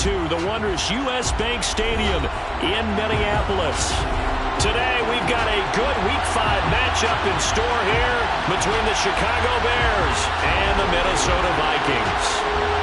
to the wondrous U.S. Bank Stadium in Minneapolis. Today, we've got a good Week 5 matchup in store here between the Chicago Bears and the Minnesota Vikings.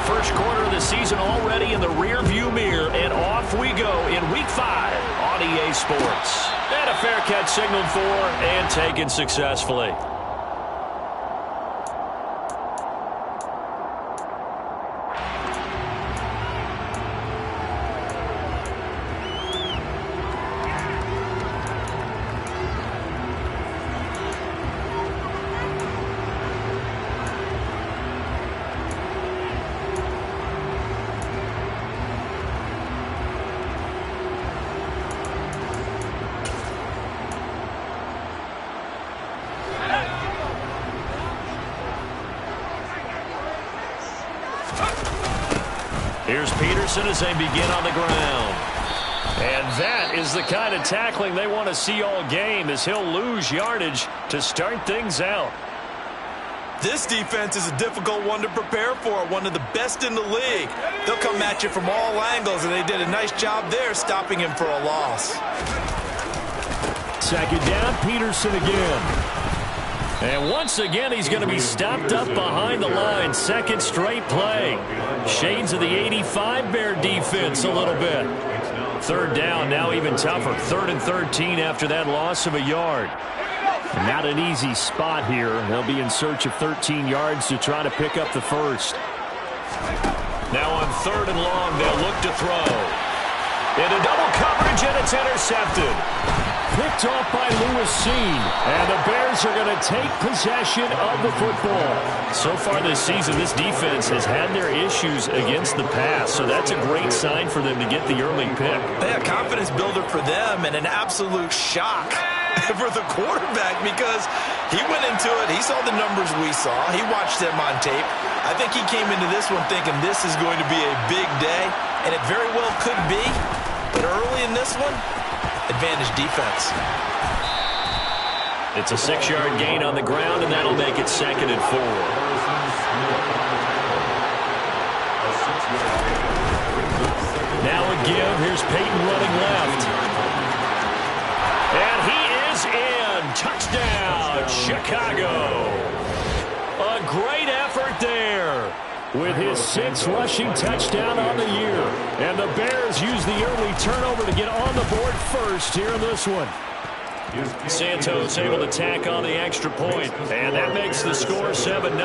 First quarter of the season already in the rear-view mirror, and off we go in Week 5 on EA Sports. And a fair catch signaled for and taken successfully. Here's Peterson as they begin on the ground. And that is the kind of tackling they want to see all game, as he'll lose yardage to start things out. This defense is a difficult one to prepare for, one of the best in the league. They'll come at you from all angles, and they did a nice job there stopping him for a loss. Second down, Peterson again. And once again, he's going to be stopped up behind the line. Second straight play. Shades of the 85 Bear defense a little bit. Third down, now even tougher. 3rd and 13 after that loss of a yard. And not an easy spot here. They'll be in search of 13 yards to try to pick up the first. Now on 3rd and long, they'll look to throw. Into double coverage, and it's intercepted. Picked off by Lewis Seen, and the Bears are going to take possession of the football. So far this season, this defense has had their issues against the pass, so that's a great sign for them to get the early pick. Yeah, confidence builder for them, and an absolute shock for the quarterback, because he went into it, he saw the numbers we saw, he watched them on tape. I think he came into this one thinking this is going to be a big day, and it very well could be, but early in this one, advantage defense. It's a 6-yard gain on the ground, and that'll make it 2nd and 4. Now a give. Here's Peyton running left. And he is in. Touchdown, Chicago. A great effort there, with his 6th rushing touchdown on the year. And the Bears use the early turnover to get on the board first here in this one. Santos able to tack on the extra point, and that makes the score 7-0.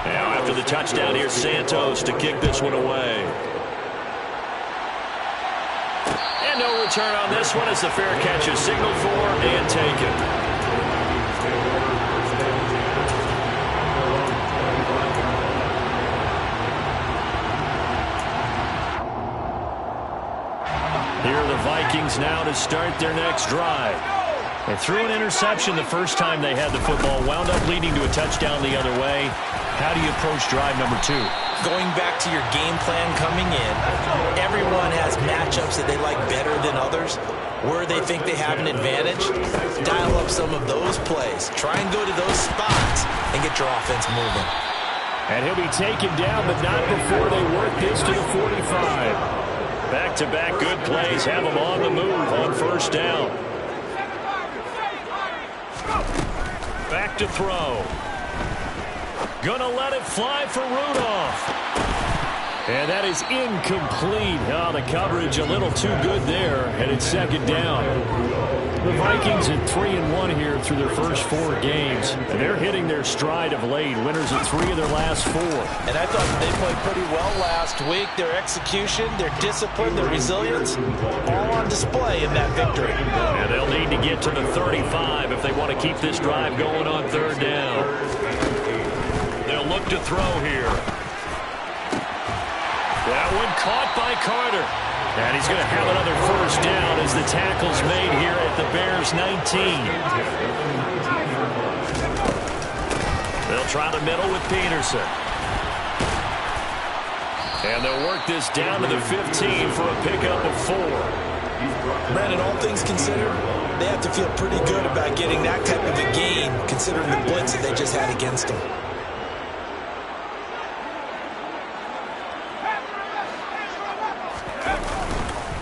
Now after the touchdown, here's Santos to kick this one away. And no return on this one as the fair catch is signaled for and taken. Here are the Vikings now to start their next drive. They threw an interception the first time they had the football, wound up leading to a touchdown the other way. How do you approach drive number 2? Going back to your game plan coming in, everyone has matchups that they like better than others, where they think they have an advantage. Dial up some of those plays. Try and go to those spots and get your offense moving. And he'll be taken down, but not before they work this to the 45. Back-to-back good plays have them on the move on 1st down. Back to throw. Gonna let it fly for Rudolph. And that is incomplete. Oh, the coverage a little too good there, and it's 2nd down. The Vikings at 3-1 here through their first 4 games, and they're hitting their stride of late. Winners of 3 of their last 4. And I thought they played pretty well last week. Their execution, their discipline, their resilience, all on display in that victory. And they'll need to get to the 35 if they want to keep this drive going on 3rd down. They'll look to throw here. That one caught by Carter. And he's going to have another 1st down as the tackle's made here at the Bears' 19. try the middle with Peterson. And they'll work this down to the 15 for a pickup of 4. Brandon, all things considered, they have to feel pretty good about getting that type of a gain, considering the blitz that they just had against them.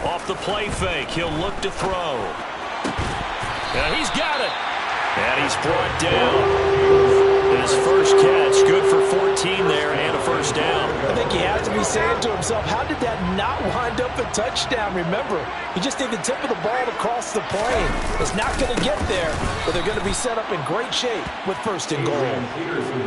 Off the play fake, he'll look to throw. And he's got it. And he's brought down. His first catch, good for 14 there and a first down. I think he has to be saying to himself, how did that not wind up a touchdown? Remember, he just did the tip of the ball across the plane. It's not going to get there, but they're going to be set up in great shape with first and goal.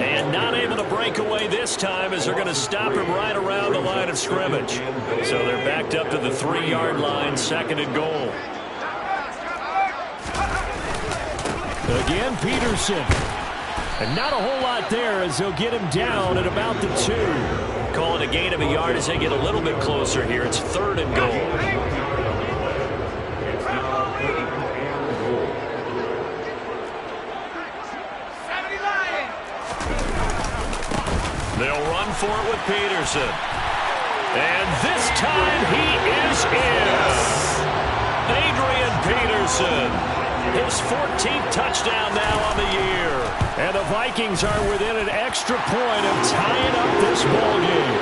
And not able to break away this time as they're going to stop him right around the line of scrimmage. So they're backed up to the 3-yard line, second and goal. Again, Peterson. And not a whole lot there as they'll get him down at about the 2. Call it a gain of a yard as they get a little bit closer here. It's third and goal. They'll run for it with Peterson. And this time he is in. Adrian Peterson. His 14th touchdown now on the year. And the Vikings are within an extra point of tying up this ballgame.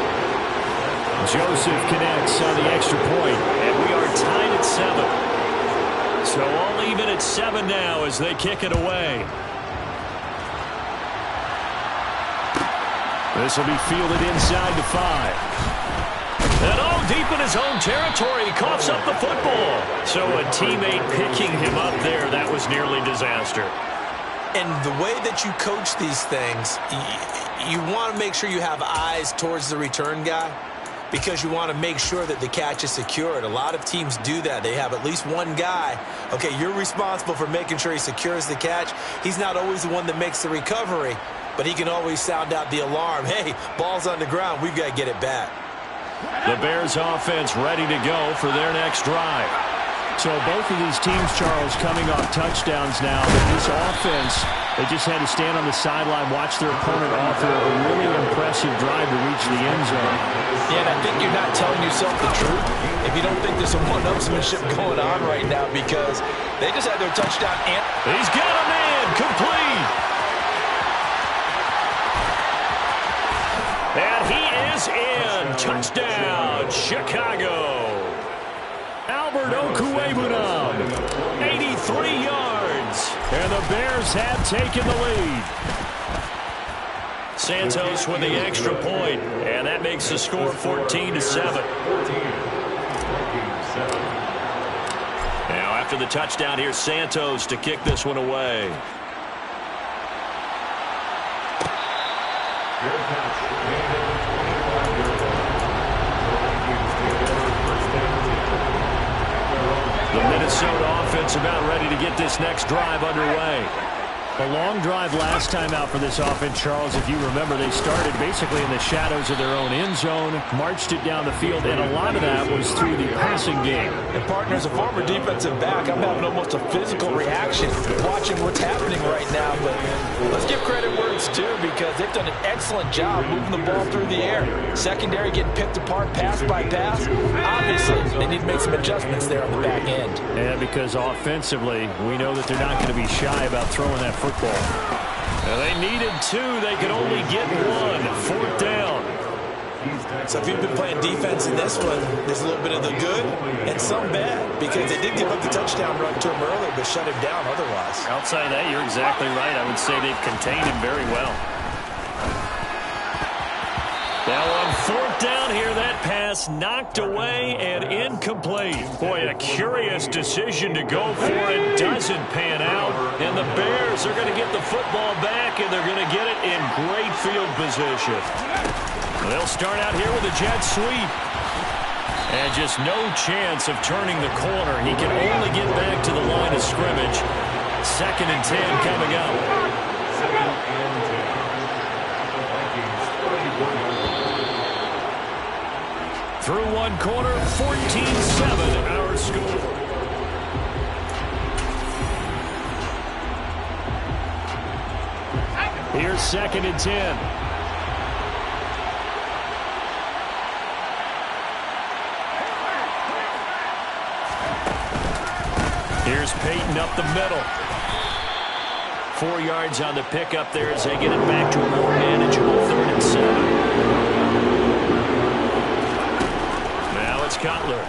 Joseph connects on the extra point, and we are tied at 7. So all even at 7 now as they kick it away. This will be fielded inside the 5. And all deep in his own territory, he coughs up the football. So a teammate picking him up there, that was nearly disaster. And the way that you coach these things, you want to make sure you have eyes towards the return guy because you want to make sure that the catch is secured. A lot of teams do that. They have at least one guy. Okay, you're responsible for making sure he secures the catch. He's not always the one that makes the recovery, but he can always sound out the alarm. Hey, ball's on the ground. We've got to get it back. The Bears offense ready to go for their next drive. So both of these teams, Charles, coming off touchdowns now. But this offense, they just had to stand on the sideline, watch their opponent offer a really impressive drive to reach the end zone. Yeah, and I think you're not telling yourself the truth if you don't think there's some one-upsmanship going on right now because they just had their touchdown. And he's got a man complete. And he is in. Touchdown, Chicago. Albert Okwuegbunam, 83 yards. And the Bears have taken the lead. Santos with the extra point, and that makes the score 14-7. Now after the touchdown, here's Santos to kick this one away. The Minnesota offense about ready to get this next drive underway. A long drive last time out for this offense, Charles. If you remember, they started basically in the shadows of their own end zone, marched it down the field, and a lot of that was through the passing game. And, partner, as a former defensive back, I'm having almost a physical reaction watching what's happening right now. But let's give credit where it's due because they've done an excellent job moving the ball through the air. Secondary getting picked apart pass by pass. Obviously, they need to make some adjustments there on the back end. And because offensively, we know that they're not going to be shy about throwing that football. Now they needed 2. They could only get 1. 4th down. So if you've been playing defense in this one, there's a little bit of the good and some bad because they did give up the touchdown run to him earlier but shut him down otherwise. Outside of that, you're exactly right. I would say they've contained him very well. Now on 4th down here, that pass knocked away and incomplete. Boy, a curious decision to go for it. Doesn't pan out. And the Bears are going to get the football back, and they're going to get it in great field position. They'll start out here with a jet sweep. And just no chance of turning the corner. He can only get back to the line of scrimmage. 2nd and 10 coming up. Through one quarter, 14-7, our score. Here's 2nd and 10. Here's Peyton up the middle. 4 yards on the pickup there as they get it back to a more manageable 3rd and 7. Now it's Cutler.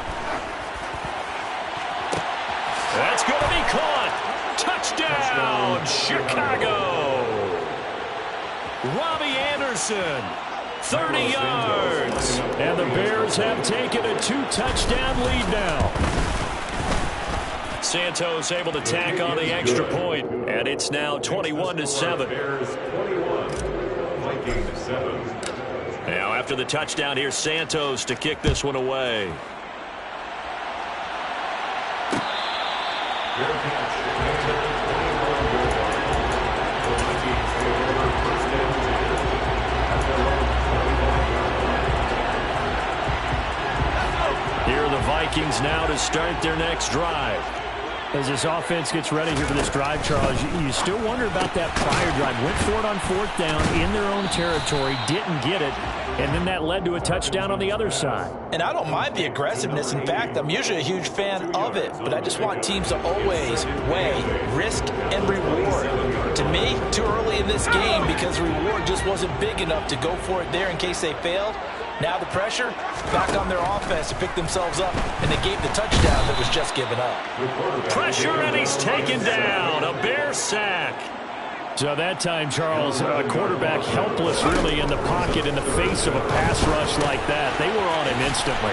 That's going to be caught. Touchdown, Chicago. Robbie Anderson, 30 yards. And the Bears have taken a 2-touchdown lead now. Santos able to tack on the extra point, and it's now 21-7. Now after the touchdown, here's Santos to kick this one away. Here are the Vikings now to start their next drive. As this offense gets ready here for this drive, Charles, you still wonder about that prior drive. Went for it on 4th down in their own territory, didn't get it, and then that led to a touchdown on the other side. And I don't mind the aggressiveness. In fact, I'm usually a huge fan of it, but I just want teams to always weigh risk and reward. To me, too early in this game because the reward just wasn't big enough to go for it there in case they failed. Now the pressure back on their offense to pick themselves up, and they gave the touchdown that was just given up. Pressure, and he's taken down. A Bear sack. So that time, Charles, a quarterback helpless really in the pocket in the face of a pass rush like that. They were on him instantly.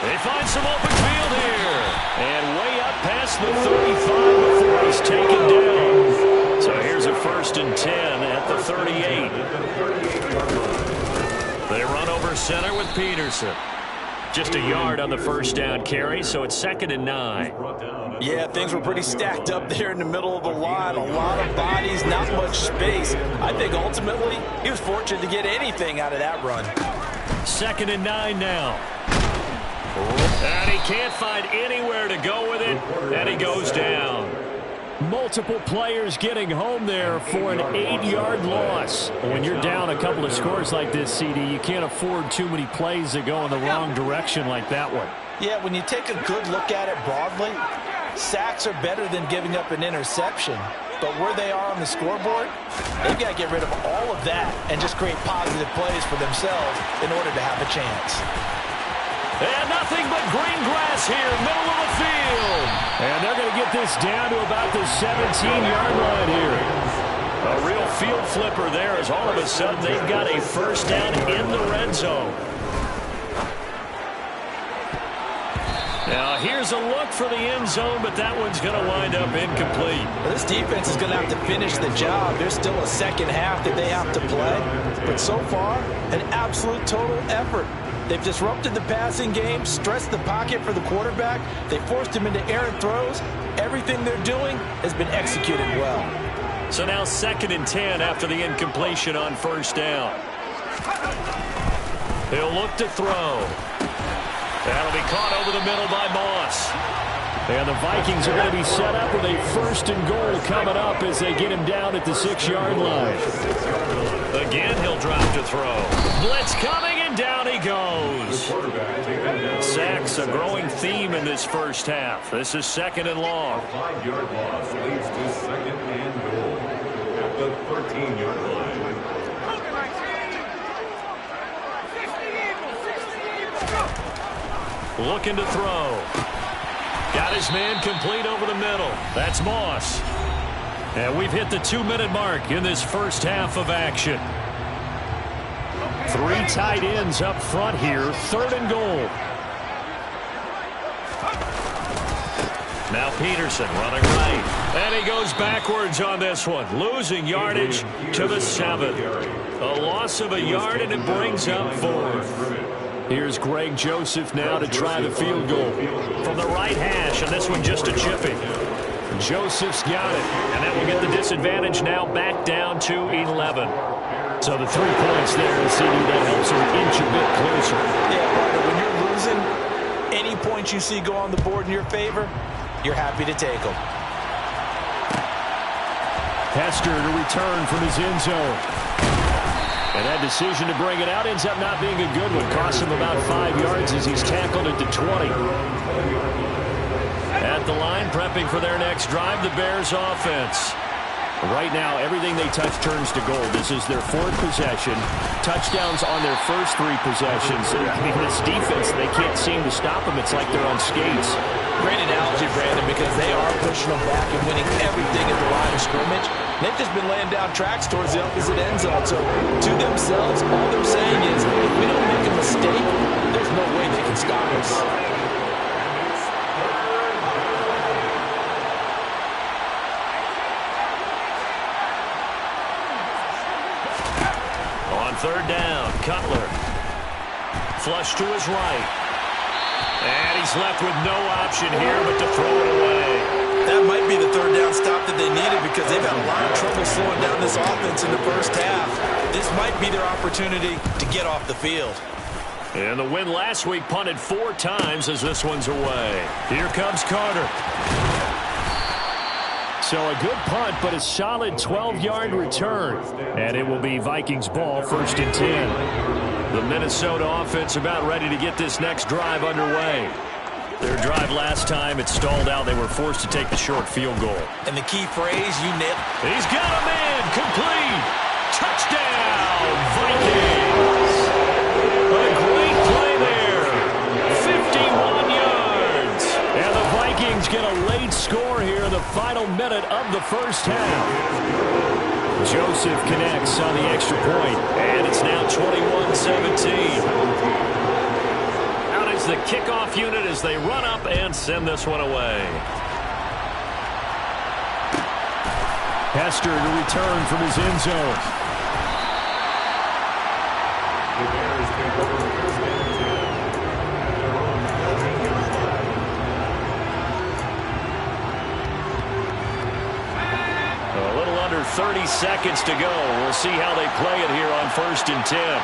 They find some open field here. And way up past the 35 before he's taken down. So here's a 1st and 10 at the 38. They run over center with Peterson. Just a yard on the 1st down carry, so it's 2nd and 9. Yeah, things were pretty stacked up there in the middle of the line. A lot of bodies, not much space. I think ultimately he was fortunate to get anything out of that run. 2nd and 9 now. And he can't find anywhere to go with it, and he goes down. Multiple players getting home there for an 8-yard loss. When you're down a couple of scores like this, CD, you can't afford too many plays that go in the wrong direction like that one. Yeah, when you take a good look at it broadly, sacks are better than giving up an interception. But where they are on the scoreboard, they've got to get rid of all of that and just create positive plays for themselves in order to have a chance. And nothing but green grass here, middle of the field. And they're going to get this down to about the 17-yard line here. A real field flipper there as all of a sudden they've got a 1st down in the red zone. Now here's a look for the end zone, but that one's going to wind up incomplete. Well, this defense is going to have to finish the job. There's still a 2nd half that they have to play. But so far, an absolute total effort. They've disrupted the passing game, stressed the pocket for the quarterback. They forced him into errant throws. Everything they're doing has been executed well. So now 2nd and 10 after the incompletion on 1st down. He'll look to throw. That'll be caught over the middle by Moss. And the Vikings are going to be set up with a 1st and goal coming up as they get him down at the 6-yard line. Again, he'll drop to throw. Blitz coming, and down he goes. Sacks, a growing theme in this 1st half. This is 2nd and long. 5-yard loss leads to 2nd and goal at the 13-yard line. Looking to throw. Got his man complete over the middle. That's Moss. And we've hit the 2-minute mark in this 1st half of action. 3 tight ends up front here. 3rd and goal. Now Peterson running right. And he goes backwards on this one. Losing yardage to the 7. A loss of a yard, and it brings up 4th. Here's Greg Joseph now to try the field goal from the right hash, and this one just a chipping. Joseph's got it, and that will get the disadvantage now back down to 11. So the 3 points there, and CD, that helps him inch a bit closer. Yeah, brother, when you're losing, any points you see go on the board in your favor, you're happy to take them. Hester to return from his end zone. And that decision to bring it out ends up not being a good one. Costs him about 5 yards as he's tackled at the 20. At the line, prepping for their next drive, the Bears offense. Right now, everything they touch turns to gold. This is their 4th possession. Touchdowns on their first 3 possessions. I mean, this defense, they can't seem to stop them. It's like they're on skates. Great analogy, Brandon, because they are pushing them back and winning everything at the line of scrimmage. They've just been laying down tracks towards the opposite end zone. So to themselves, all they're saying is, if we don't make a mistake, there's no way they can stop us. On 3rd down, Cutler. Flush to his right. And he's left with no option here but to throw it away. That might be the 3rd down stop that they needed because they've had a lot of trouble slowing down this offense in the first half. This might be their opportunity to get off the field. And the win last week punted 4 times as this one's away. Here comes Carter. So a good punt, but a solid 12-yard return. And it will be Vikings ball, 1st and 10. The Minnesota offense about ready to get this next drive underway. Their drive last time, it stalled out. They were forced to take the short field goal. And the key phrase, you nailed. He's got a man, complete. Touchdown, Vikings. A great play there. 51 yards. And the Vikings get a late score here in the final minute of the first half. Joseph connects on the extra point, and it's now 21-17. The kickoff unit as they run up and send this one away. Hester to return from his end zone. A little under 30 seconds to go. We'll see how they play it here on 1st and 10.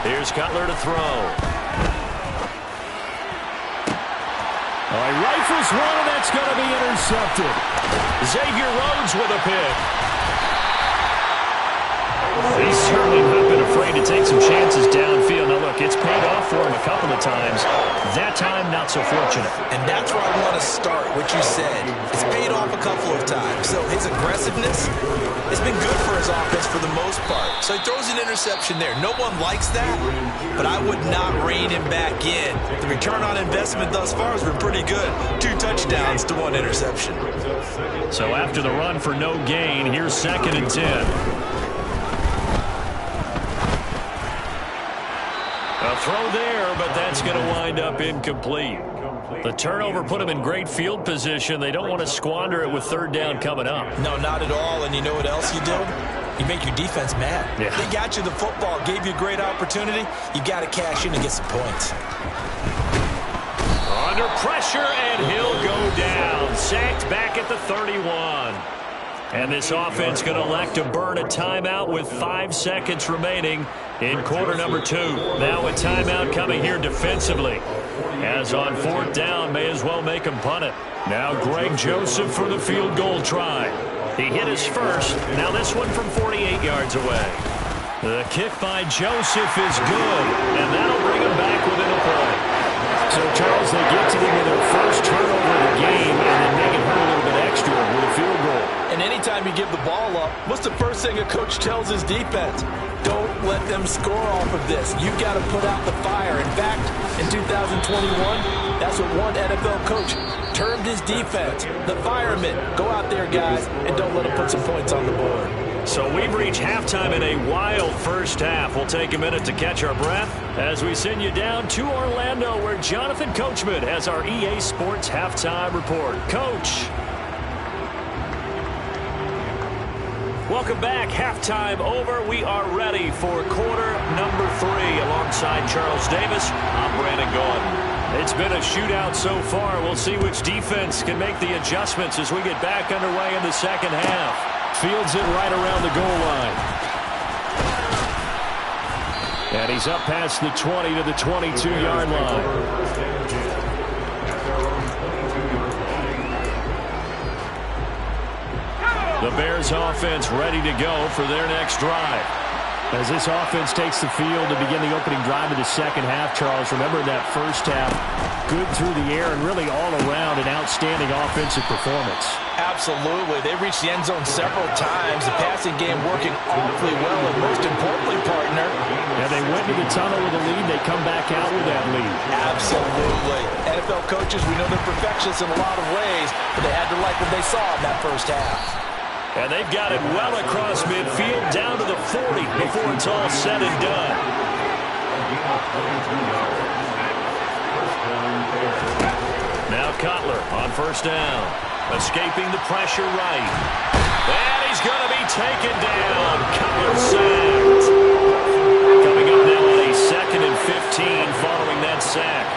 Here's Cutler to throw. He rifles one, and that's going to be intercepted. Xavier Rhodes with a pick. He's certainly not been afraid to take some chances downfield. Now, look, it's paid off for him a couple of times. That time, not so fortunate. And that's where I want to start, what you said. It's paid off a couple of times. So his aggressiveness has been good for his offense for the most part. So he throws an interception there. No one likes that, but I would not rein him back in. The return on investment thus far has been pretty good. 2 touchdowns to 1 interception. So after the run for no gain, here's 2nd and 10. A throw there, but that's going to wind up incomplete. The turnover put them in great field position. They don't want to squander it with 3rd down coming up. No, not at all. And you know what else you do? You make your defense mad. Yeah. They got you the football, gave you a great opportunity. You got to cash in and get some points. Under pressure, and he'll go down. Sacked back at the 31. And this offense going to elect to burn a timeout with 5 seconds remaining in quarter number 2. Now a timeout coming here defensively. As on 4th down, may as well make him punt it. Now Greg Joseph for the field goal try. He hit his first. Now this one from 48 yards away. The kick by Joseph is good, and that'll bring him back within a point. So, Charles, they get to them with their first turnover of the game and then make it hurt a little bit extra with a field goal. And anytime you give the ball up, what's the first thing a coach tells his defense? Don't let them score off of this. You've got to put out the fire. In fact, in 2021, that's what one NFL coach termed his defense. The firemen. Go out there, guys, and don't let them put some points on the board. So we've reached halftime in a wild first half. We'll take a minute to catch our breath as we send you down to Orlando, where Jonathan Coachman has our EA Sports halftime report. Coach. Welcome back. Halftime over. We are ready for quarter number 3. Alongside Charles Davis, I'm Brandon Gordon. It's been a shootout so far. We'll see which defense can make the adjustments as we get back underway in the second half. Fields it right around the goal line. And he's up past the 20 to the 22-yard line. The Bears offense ready to go for their next drive. As this offense takes the field to begin the opening drive of the second half, Charles, remember that first half, good through the air and really all around an outstanding offensive performance. Absolutely. They reached the end zone several times. The passing game working awfully well, and most importantly, partner. And they went to the tunnel with a lead. They come back out with that lead. Absolutely. NFL coaches, we know they're perfectionists in a lot of ways, but they had to like what they saw in that first half. And they've got it well across midfield, down to the 40 before it's all said and done. Now Cutler on first down. Escaping the pressure right. And he's going to be taken down. Cutler sacked. Coming up now on a 2nd and 15 following that sack.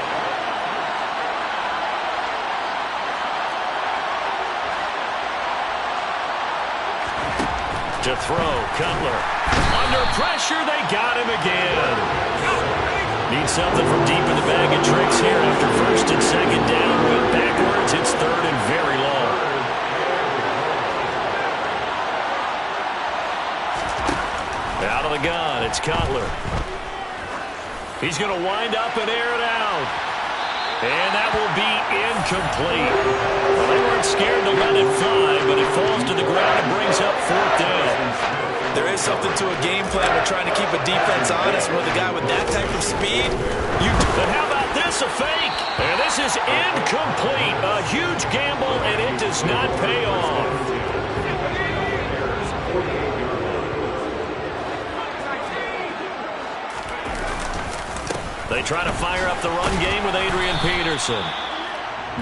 To throw, Cutler. Under pressure, they got him again. Need something from deep in the bag of tricks here after 1st and 2nd down. Went backwards, it's 3rd and very long. Out of the gun, it's Cutler. He's going to wind up and air it out. And that will be incomplete. Well, they weren't scared to let it fly, but it falls to the ground and brings up 4th down. There is something to a game plan with trying to keep a defense honest with a guy with that type of speed. But how about this, a fake? And this is incomplete. A huge gamble, and it does not pay off. They try to fire up the run game with Adrian Peterson.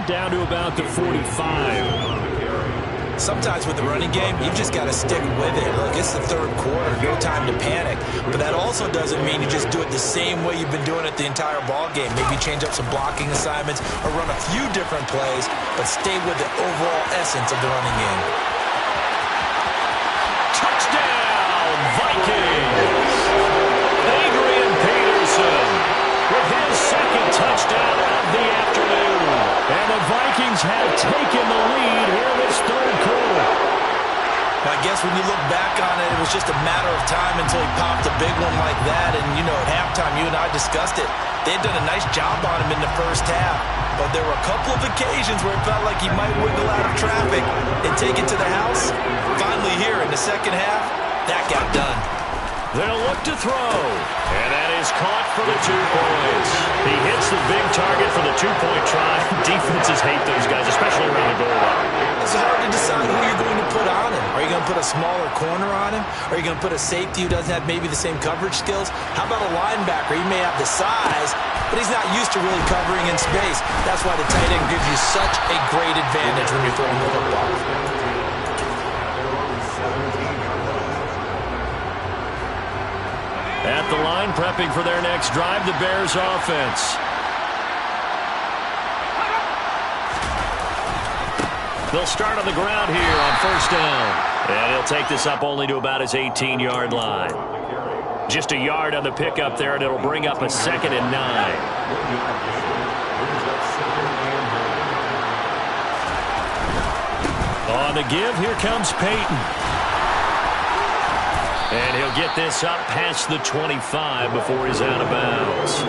Down to about the 45. Sometimes with the running game, you've just got to stick with it. Look, it's the 3rd quarter, no time to panic. But that also doesn't mean you just do it the same way you've been doing it the entire ball game. Maybe change up some blocking assignments or run a few different plays, but stay with the overall essence of the running game. Touchdown, Vikings! Adrian Peterson with his 2nd touchdown of the afternoon. And the Vikings have taken the lead here in this 3rd quarter. I guess when you look back on it, it was just a matter of time until he popped a big one like that. And, you know, at halftime, you and I discussed it. They had done a nice job on him in the first half. But there were a couple of occasions where it felt like he might wiggle out of traffic and take it to the house. Finally here in the second half, that got done. They'll look to throw. And that is caught for the 2 points. He hits the big target for the 2-point try. Defenses hate those guys, especially around the goal line. It's hard to decide who you're going to put on him. Are you going to put a smaller corner on him? Are you going to put a safety who doesn't have maybe the same coverage skills? How about a linebacker? He may have the size, but he's not used to really covering in space. That's why the tight end gives you such a great advantage when you're throwing the football. At the line, prepping for their next drive, the Bears offense. They'll start on the ground here on 1st down. And he'll take this up only to about his 18-yard line. Just a yard on the pickup there, and it'll bring up a 2nd and 9. On the give, here comes Peyton. And he'll get this up past the 25 before he's out of bounds.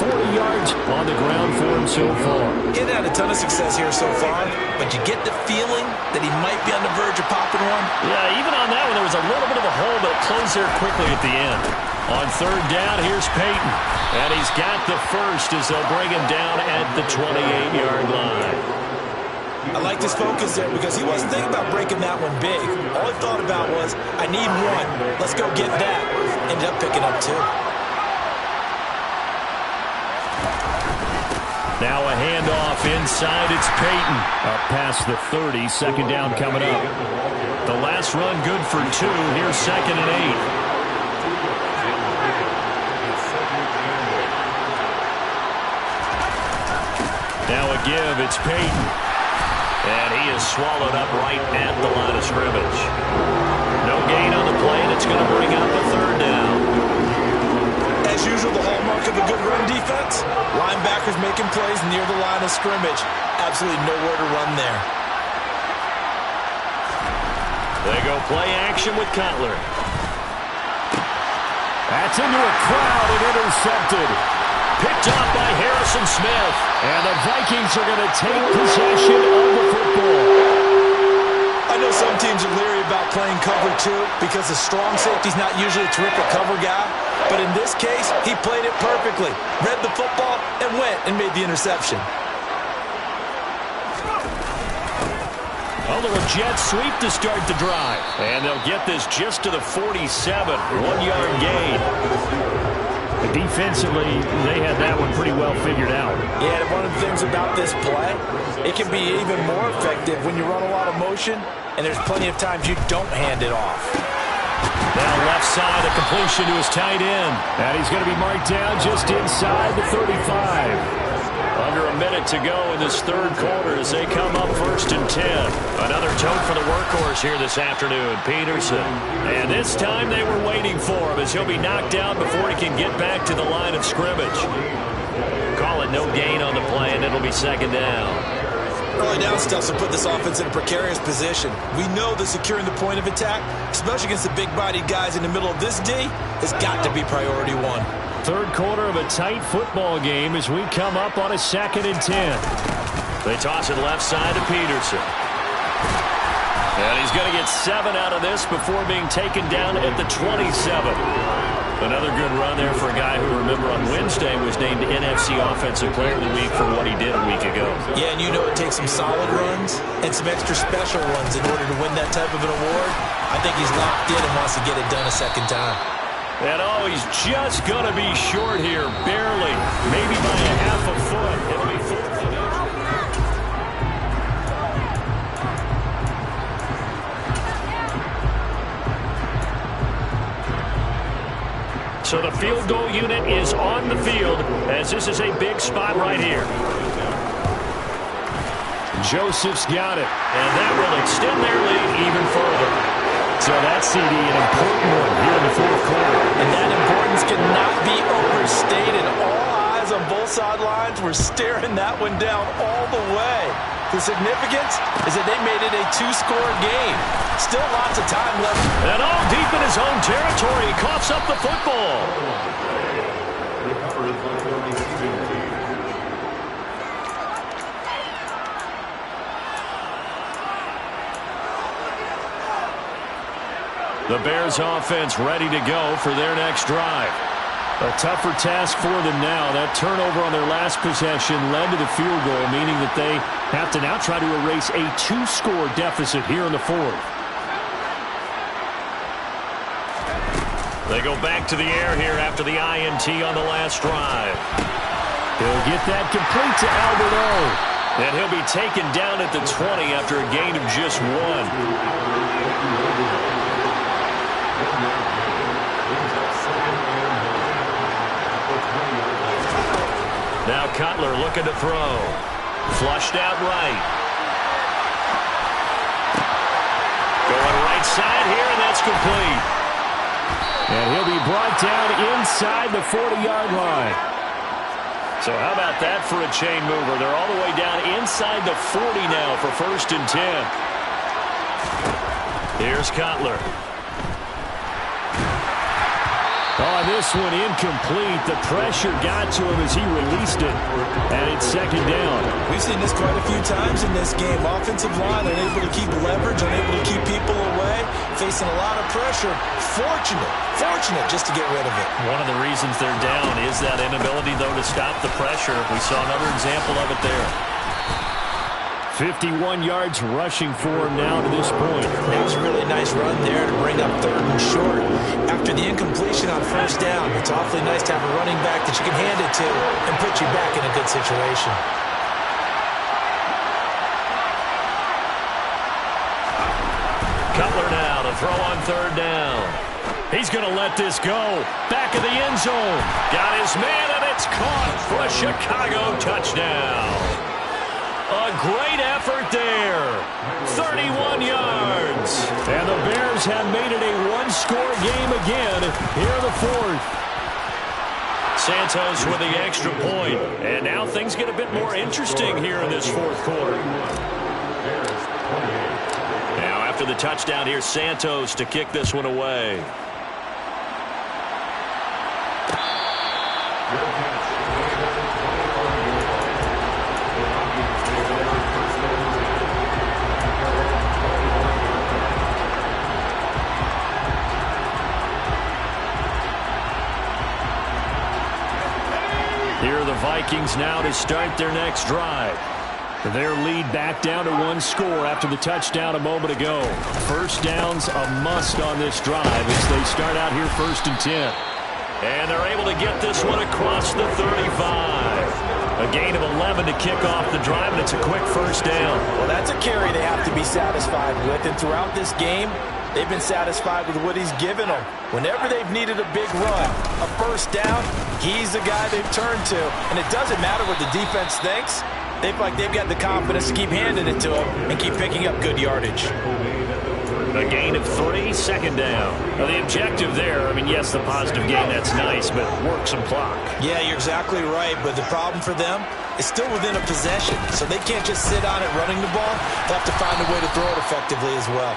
40 yards on the ground for him so far. He hasn't had a ton of success here so far, but you get the feeling that he might be on the verge of popping one. Yeah, even on that one, there was a little bit of a hole, but it closed there quickly at the end. On 3rd down, here's Peyton. And he's got the first as they'll bring him down at the 28-yard line. I liked his focus there because he wasn't thinking about breaking that one big. All he thought about was, I need one. Let's go get that. Ended up picking up 2. Now a handoff inside. It's Peyton. Up past the 30. 2nd down coming up. The last run good for 2. Here's 2nd and 8. Now a give. It's Peyton. And he is swallowed up right at the line of scrimmage. No gain on the play, and it's going to bring up a 3rd down. As usual, the hallmark of a good run defense, linebackers making plays near the line of scrimmage. Absolutely nowhere to run there. They go play action with Cutler. That's into a crowd and intercepted. Picked off by Harrison Smith. And the Vikings are going to take possession of the football. I know some teams are leery about playing cover 2 because the strong safety's not usually a terrific cover guy. But in this case, he played it perfectly. Read the football and went and made the interception. A little jet sweep to start the drive. And they'll get this just to the 47. 1-yard gain. Defensively, they had that one pretty well figured out. Yeah, and one of the things about this play, it can be even more effective when you run a lot of motion, and there's plenty of times you don't hand it off. Now left side, a completion to his tight end. And he's going to be marked down just inside the 35. Under a minute to go in this third quarter as they come up 1st and 10. Another tote for the workhorse here this afternoon, Peterson. And this time they were waiting for him as he'll be knocked down before he can get back to the line of scrimmage. Call it no gain on the play, and it'll be 2nd down. Early down stuff will put this offense in a precarious position. We know that securing the point of attack, especially against the big-bodied guys in the middle of this D, has got to be priority 1. Third quarter of a tight football game as we come up on a 2nd and 10. They toss it left side to Peterson. And he's going to get 7 out of this before being taken down at the 27. Another good run there for a guy who, remember, on Wednesday was named NFC Offensive Player of the Week for what he did a week ago. Yeah, and you know it takes some solid runs and some extra special ones in order to win that type of an award. I think he's locked in and wants to get it done a second time. And oh, he's just going to be short here, barely, maybe by a half a foot. It'll be 4th and 8. So the field goal unit is on the field as this is a big spot right here. Joseph's got it. And that will extend their lead even further. So that CD, an important one here in the 4th quarter. And that importance cannot be overstated. All eyes on both sidelines were staring that one down all the way. The significance is that they made it a 2-score game. Still lots of time left. And all deep in his own territory, he coughs up the football. The Bears offense ready to go for their next drive. A tougher task for them now. That turnover on their last possession led to the field goal, meaning that they have to now try to erase a 2-score deficit here in the 4th. They go back to the air here after the INT on the last drive. He'll get that complete to Albert O. And he'll be taken down at the 20 after a gain of just 1. Now Cutler looking to throw. Flushed out right. Going right side here, and that's complete. And he'll be brought down inside the 40-yard line. So how about that for a chain mover? They're all the way down inside the 40 now for 1st and 10. Here's Cutler. Oh, this one incomplete. The pressure got to him as he released it. And it's 2nd down. We've seen this quite a few times in this game. Offensive line unable to keep leverage, unable to keep people away, facing a lot of pressure. Fortunate just to get rid of it. One of the reasons they're down is that inability, though, to stop the pressure. We saw another example of it there. 51 yards rushing for him now to this point. That was a really nice run there to bring up 3rd and short. After the incompletion on 1st down, it's awfully nice to have a running back that you can hand it to and put you back in a good situation. Cutler now to throw on 3rd down. He's going to let this go. Back of the end zone. Got his man, and it's caught for a Chicago touchdown. A great effort there. 31 yards. And the Bears have made it a 1-score game again here in the 4th. Santos with the extra point. And now things get a bit more interesting here in this 4th quarter. Now after the touchdown, here's Santos to kick this one away. Here are the Vikings now to start their next drive. Their lead back down to one score after the touchdown a moment ago. First down's a must on this drive as they start out here 1st and 10. And they're able to get this one across the 35. A gain of 11 to kick off the drive, and it's a quick first down. Well, that's a carry they have to be satisfied with. And throughout this game, they've been satisfied with what he's given them. Whenever they've needed a big run, a first down, he's the guy they've turned to. And it doesn't matter what the defense thinks. They feel like they've got the confidence to keep handing it to him and keep picking up good yardage. A gain of 3, second down. Now the objective there, I mean, yes, the positive gain, that's nice, but work some clock. Yeah, you're exactly right, but the problem for them is still within a possession, so they can't just sit on it running the ball. They'll have to find a way to throw it effectively as well.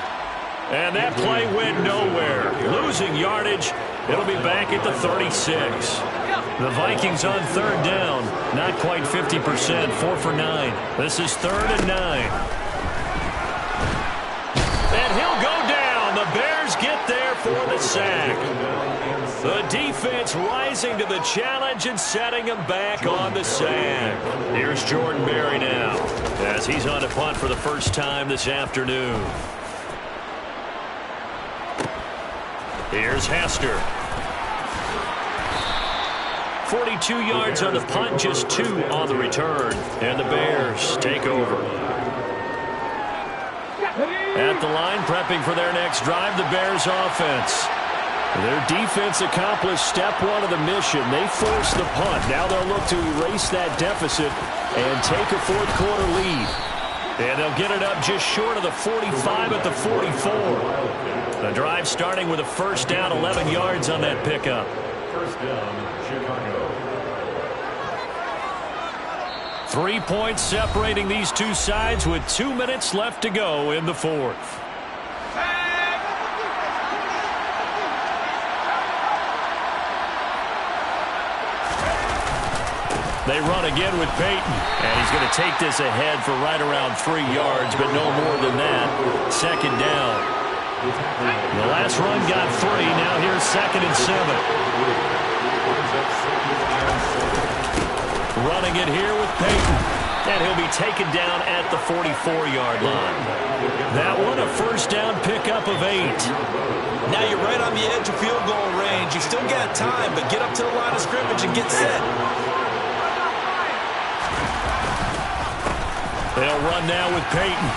And that play went nowhere. Losing yardage. It'll be back at the 36. The Vikings on 3rd down. Not quite 50%, 4 for 9. This is 3rd and 9. And he'll go down. The Bears get there for the sack. The defense rising to the challenge and setting him back on the sack. Here's Jordan Berry now as he's on to punt for the first time this afternoon. Here's Hester. 42 yards on the punt, just 2 on the return. And the Bears take over. At the line, prepping for their next drive, the Bears offense. Their defense accomplished step 1 of the mission. They forced the punt. Now they'll look to erase that deficit and take a 4th quarter lead. And they'll get it up just short of the 45 at the 44. The drive starting with a first down, 11 yards on that pickup. First down, Chicago. 3 points separating these two sides with 2 minutes left to go in the 4th. They run again with Peyton. And he's going to take this ahead for right around 3 yards, but no more than that. 2nd down. The last run got 3. Now here's 2nd and 7. Running it here with Peyton. And he'll be taken down at the 44-yard line. That one a first down pickup of 8. Now you're right on the edge of field goal range. You still got time, but get up to the line of scrimmage and get set. They'll run now with Peyton.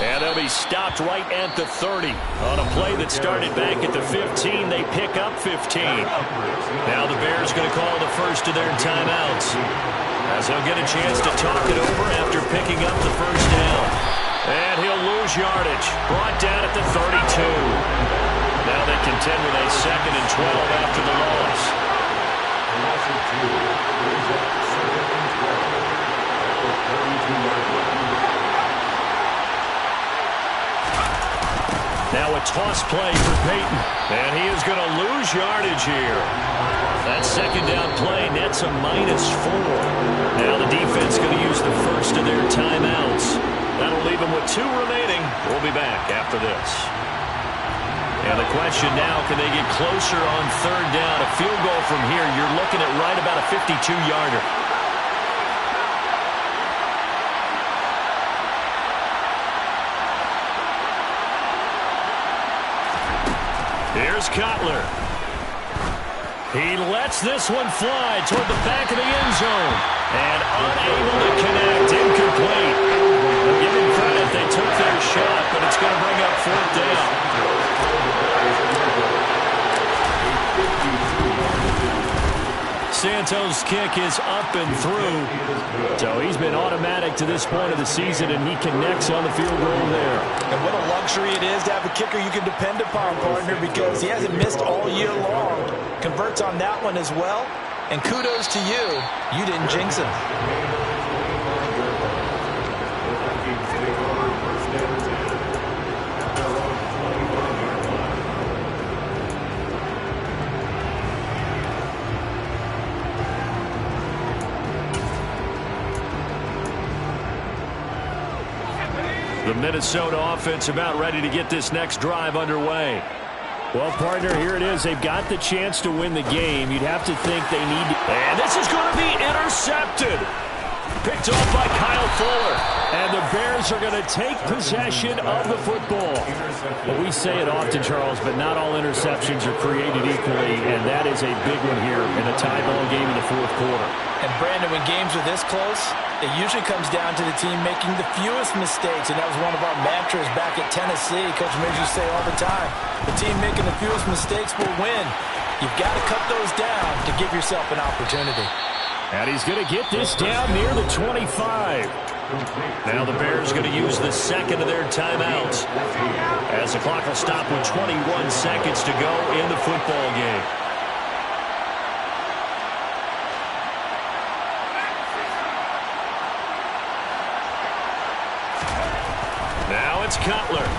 And they'll be stopped right at the 30. On a play that started back at the 15, they pick up 15. Now the Bears going to call the first of their timeouts, as they'll get a chance to talk it over after picking up the first down. And he'll lose yardage. Brought down at the 32. Now they contend with a 2nd and 12 after the loss. Now a toss play for Peyton. And he is going to lose yardage here. That 2nd down play nets a -4. Now the defense going to use the first of their timeouts. That'll leave them with 2 remaining. We'll be back after this. And the question now, can they get closer on 3rd down? A field goal from here, you're looking at right about a 52-yarder. Here's Cutler. He lets this one fly toward the back of the end zone. And unable to connect. Incomplete. Give them credit. They took their shot, but it's going to bring up 4th down. Santos' kick is up and through. So he's been automatic to this point of the season, and he connects on the field goal there. And what a luxury it is to have a kicker you can depend upon, partner, because he hasn't missed all year long. Converts on that one as well. And kudos to you. You didn't jinx him. The Minnesota offense about ready to get this next drive underway. Well, partner, here it is. They've got the chance to win the game. You'd have to think they need to. And this is going to be intercepted. Picked off by Kyle Fuller. And the Bears are going to take possession of the football. Well, we say it often, Charles, but not all interceptions are created equally, and that is a big one here in a tie ball game in the fourth quarter. And, Brandon, when games are this close, it usually comes down to the team making the fewest mistakes, and that was one of our mantras back at Tennessee. Coach Mills used to say all the time, the team making the fewest mistakes will win. You've got to cut those down to give yourself an opportunity. And he's going to get this down near the 25. Now the Bears going to use the second of their timeouts, as the clock will stop with 21 seconds to go in the football game. Now it's Cutler.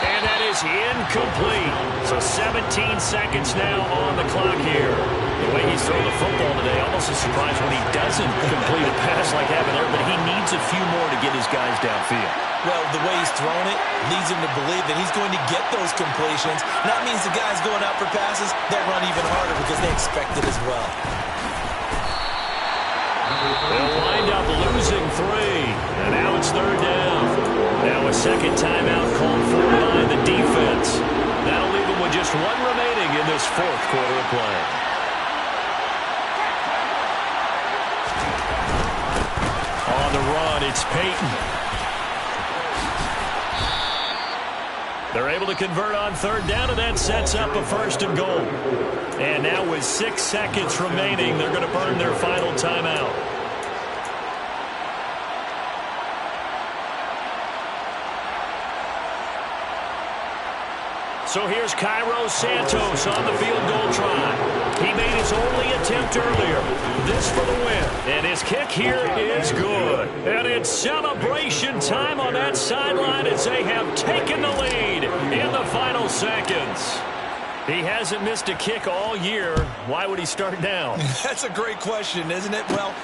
And that is incomplete. So 17 seconds now on the clock here. The way he's thrown the football today, almost a surprise when he doesn't complete a pass like having there, but he needs a few more to get his guys downfield. Well, the way he's thrown it leads him to believe that he's going to get those completions. And that means the guys going out for passes, they'll run even harder because they expect it as well. They'll wind up losing 3. And now it's third down. Now a second timeout called for by the defense. That'll leave them with just 1 remaining in this fourth quarter of play. On the run, it's Peyton. They're able to convert on third down, and that sets up a 1st and goal. And now with 6 seconds remaining, they're going to burn their final timeout. So here's Cairo Santos on the field goal try. He made his only attempt earlier. This for the win. And his kick here is good. And it's celebration time on that sideline as they have taken the lead in the final seconds. He hasn't missed a kick all year. Why would he start now? That's a great question, isn't it? Well,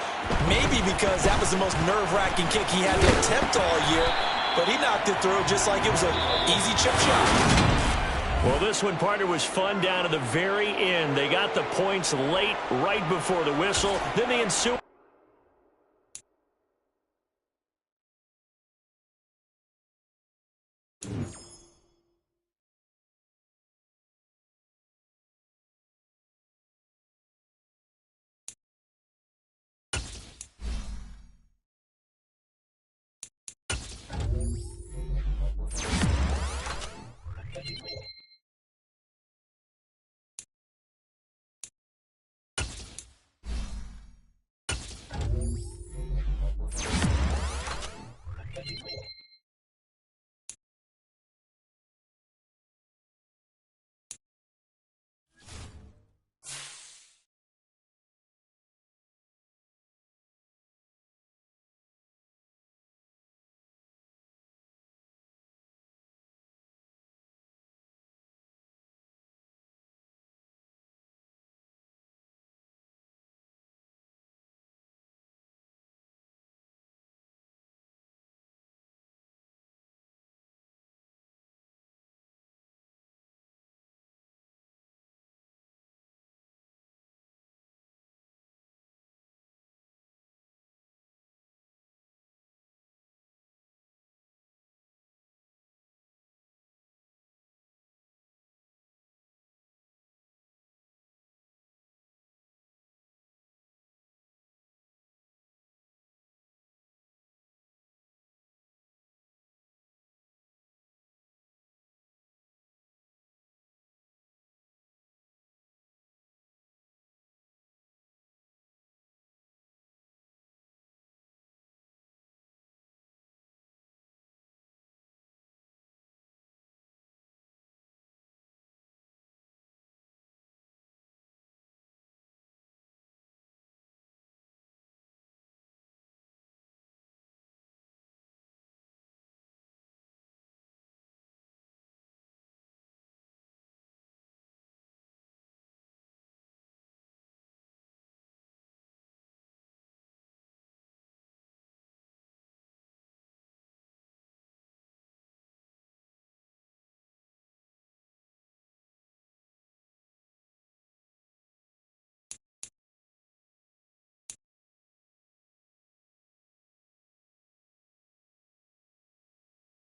maybe because that was the most nerve-wracking kick he had to attempt all year. But he knocked it through just like it was an easy chip shot. Well, this one, partner, was fun down to the very end. They got the points late, right before the whistle. Then the ensuing